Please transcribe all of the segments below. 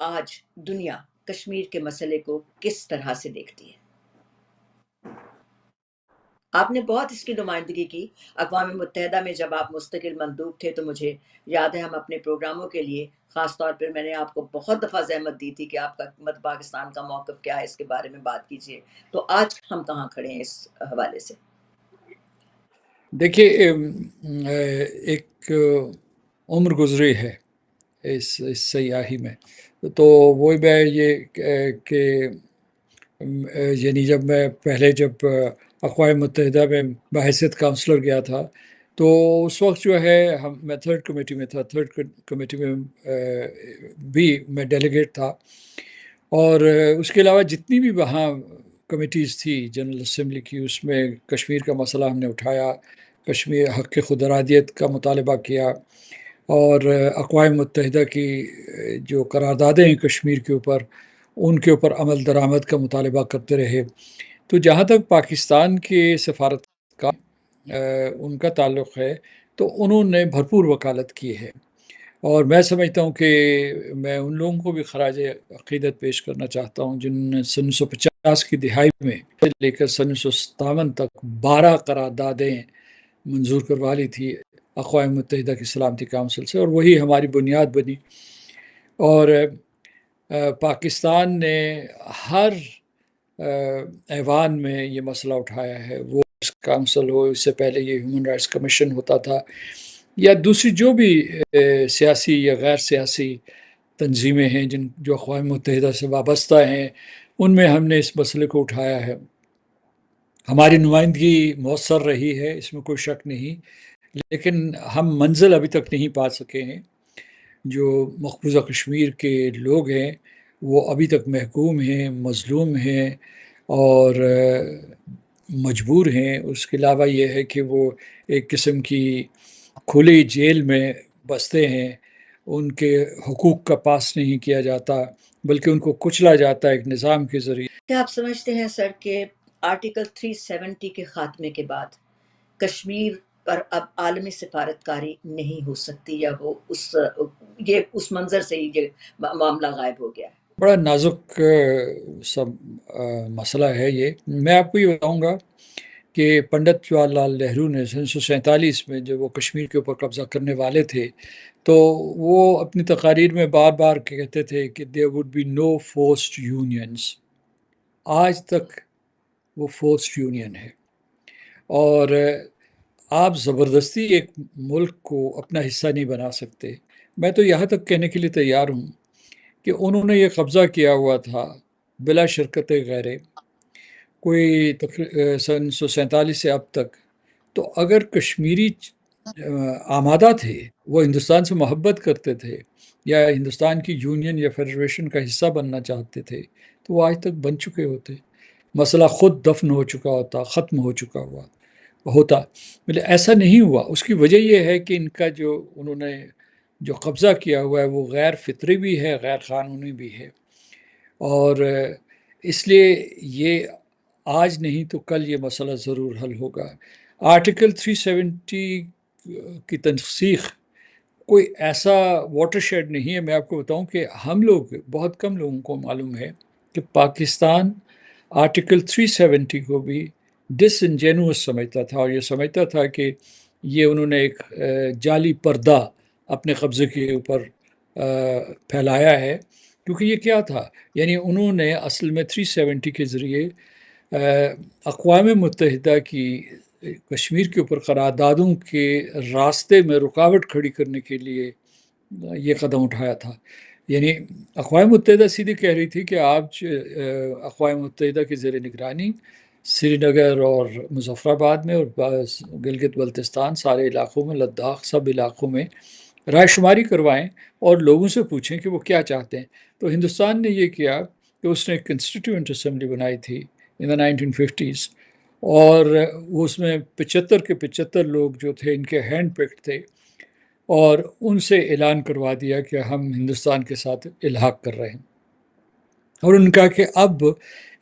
آج دنیا کشمیر کے مسئلے کو کس طرح سے دیکھتی ہے؟ آپ نے بہت اس کی نمائندگی کی اقوام متحدہ میں، جب آپ مستقل مندوب تھے تو مجھے یاد ہے ہم اپنے پروگراموں کے لیے خاص طور پر میں نے آپ کو بہت دفعہ زحمت دی تھی کہ آپ کا حکومت پاکستان کا موقف کیا ہے، اس کے بارے میں بات کیجیے۔ تو آج ہم کہاں کھڑے ہیں اس حوالے سے؟ دیکھیے، ایک عمر گزری ہے اس سیاحی میں، تو وہی میں یہ کہ یعنی جب اقوام متحدہ میں بحیثیت کاؤنسلر گیا تھا تو اس وقت جو ہے میں تھرڈ کمیٹی میں تھا، تھرڈ کمیٹی میں بھی میں ڈیلیگیٹ تھا، اور اس کے علاوہ جتنی بھی وہاں کمیٹیز تھی جنرل اسمبلی کی، اس میں کشمیر کا مسئلہ ہم نے اٹھایا، کشمیر حق خود ارادیت کا مطالبہ کیا، اور اقوام متحدہ کی جو قراردادیں ہیں کشمیر کے اوپر، ان کے اوپر عمل درآمد کا مطالبہ کرتے رہے۔ تو جہاں تک پاکستان کے سفارت کا ان کا تعلق ہے تو انہوں نے بھرپور وکالت کی ہے، اور میں سمجھتا ہوں کہ میں ان لوگوں کو بھی خراج عقیدت پیش کرنا چاہتا ہوں جن نے 1950 کی دہائی میں لے کر 1957 تک 12 قراردادیں منظور کروا لی تھی اقوام متحدہ کی سلامتی کونسل سے، اور وہی ہماری بنیاد بنی۔ اور پاکستان نے ہر ایوان میں یہ مسئلہ اٹھایا ہے، وہ کونسل ہو، اس سے پہلے یہ ہیومن رائٹس کمیشن ہوتا تھا، یا دوسری جو بھی سیاسی یا غیر سیاسی تنظیمیں ہیں جو اقوام متحدہ سے وابستہ ہیں، ان میں ہم نے اس مسئلے کو اٹھایا ہے۔ ہماری نمائندگی مؤثر رہی ہے، اس میں کوئی شک نہیں، لیکن ہم منزل ابھی تک نہیں پا سکے ہیں۔ جو مقبوضہ کشمیر کے لوگ ہیں وہ ابھی تک محکوم ہیں، مظلوم ہیں اور مجبور ہیں۔ اس کے علاوہ یہ ہے کہ وہ ایک قسم کی کھلی جیل میں بستے ہیں، ان کے حقوق کا پاس نہیں کیا جاتا بلکہ ان کو کچلا جاتا ہے ایک نظام کے ذریعے۔ کیا آپ سمجھتے ہیں سر کہ آرٹیکل 370 کے خاتمے کے بعد کشمیر پر اب عالمی سفارتکاری نہیں ہو سکتی، یا وہ اس منظر سے ہی یہ معاملہ غائب ہو گیا ہے؟ بڑا نازک سب مسئلہ ہے یہ۔ میں آپ کو یہ بتاؤں گا کہ پنڈت جواہر لال نہرو نے 1947 میں جب وہ کشمیر کے اوپر قبضہ کرنے والے تھے تو وہ اپنی تقاریر میں بار بار کہتے تھے کہ there would be no forced unions۔ آج تک وہ فورسڈ یونین ہے، اور آپ زبردستی ایک ملک کو اپنا حصہ نہیں بنا سکتے۔ میں تو یہاں تک کہنے کے لیے تیار ہوں کہ انہوں نے یہ قبضہ کیا ہوا تھا بلا شرکت غیرے کوئی 1947 سے اب تک، تو اگر کشمیری آمادہ تھے، وہ ہندوستان سے محبت کرتے تھے یا ہندوستان کی یونین یا فیڈریشن کا حصہ بننا چاہتے تھے تو وہ آج تک بن چکے ہوتے، مسئلہ خود دفن ہو چکا ہوتا، ختم ہو چکا ہوا ہوتا، مطلب ایسا نہیں ہوا۔ اس کی وجہ یہ ہے کہ ان کا انہوں نے جو قبضہ کیا ہوا ہے وہ غیر فطری بھی ہے، غیر قانونی بھی ہے، اور اس لیے یہ آج نہیں تو کل یہ مسئلہ ضرور حل ہوگا۔ آرٹیکل 370 کی تنسیخ کوئی ایسا واٹر شیڈ نہیں ہے۔ میں آپ کو بتاؤں کہ ہم لوگ، بہت کم لوگوں کو معلوم ہے کہ پاکستان آرٹیکل 370 کو بھی ڈس انجینوس سمجھتا تھا، اور یہ سمجھتا تھا کہ یہ انہوں نے ایک جعلی پردہ اپنے قبضے کے اوپر پھیلایا ہے، کیونکہ یہ کیا تھا، یعنی انہوں نے اصل میں 370 کے ذریعے اقوام متحدہ کی کشمیر کے اوپر قراردادوں کے راستے میں رکاوٹ کھڑی کرنے کے لیے یہ قدم اٹھایا تھا۔ یعنی اقوام متحدہ سیدھی کہہ رہی تھی کہ آج اقوام متحدہ کی زیر نگرانی سری نگر اور مظفر آباد میں اور گلگت بلتستان سارے علاقوں میں، لداخ سب علاقوں میں رائے شماری کروائیں اور لوگوں سے پوچھیں کہ وہ کیا چاہتے ہیں۔ تو ہندوستان نے یہ کیا کہ اس نے ایک کنسٹیٹیوئنٹ اسمبلی بنائی تھی ان دا 1950s، اور اس میں 75 کے 75 لوگ جو تھے ان کے ہینڈ پکڈ تھے، اور ان سے اعلان کروا دیا کہ ہم ہندوستان کے ساتھ الحاق کر رہے ہیں، اور ان کا کہ اب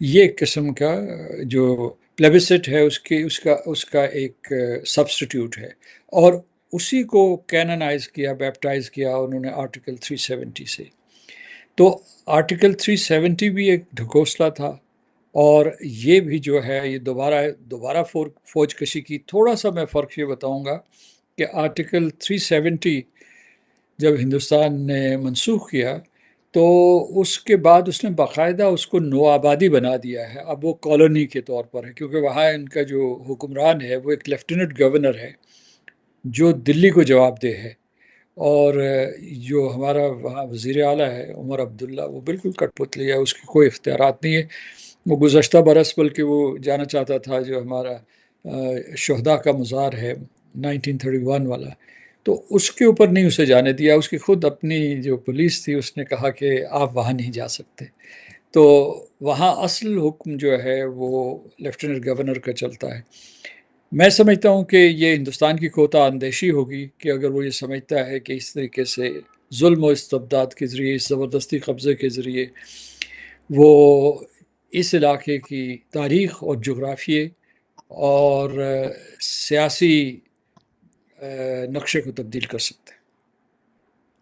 یہ قسم کا جو پلیبسٹ ہے اس کا ایک سبسٹیٹیوٹ ہے، اور اسی کو کیننائز کیا، بیپٹائز کیا انہوں نے آرٹیکل 370 سے۔ تو آرٹیکل 370 بھی ایک ڈھکوسلا تھا، اور یہ بھی جو ہے یہ دوبارہ فوج کشی کی. تھوڑا سا میں فرق یہ بتاؤں گا کہ آرٹیکل 370 جب ہندوستان نے منسوخ کیا تو اس کے بعد اس نے باقاعدہ اس کو نو آبادی بنا دیا ہے. اب وہ کالونی کے طور پر ہے، کیونکہ وہاں ان کا جو حکمران ہے وہ ایک لیفٹیننٹ گورنر ہے جو دلی کو جواب دہ ہے. اور جو ہمارا وہاں وزیر اعلیٰ ہے عمر عبداللہ، وہ بالکل کٹ پتلی ہے، اس کی کوئی اختیارات نہیں ہے. وہ گزشتہ برس بلکہ وہ جانا چاہتا تھا جو ہمارا شہداء کا مزار ہے 1931 والا، تو اس کے اوپر نہیں اسے جانے دیا. اس کی خود اپنی جو پولیس تھی اس نے کہا کہ آپ وہاں نہیں جا سکتے. تو وہاں اصل حکم جو ہے وہ لیفٹیننٹ گورنر کا چلتا ہے. میں سمجھتا ہوں کہ یہ ہندوستان کی کوتا اندیشی ہوگی کہ اگر وہ یہ سمجھتا ہے کہ اس طریقے سے ظلم و استبداد کے ذریعے، اس زبردستی قبضے کے ذریعے وہ اس علاقے کی تاریخ اور جغرافیے اور سیاسی نقشے کو تبدیل کر سکتے ہیں.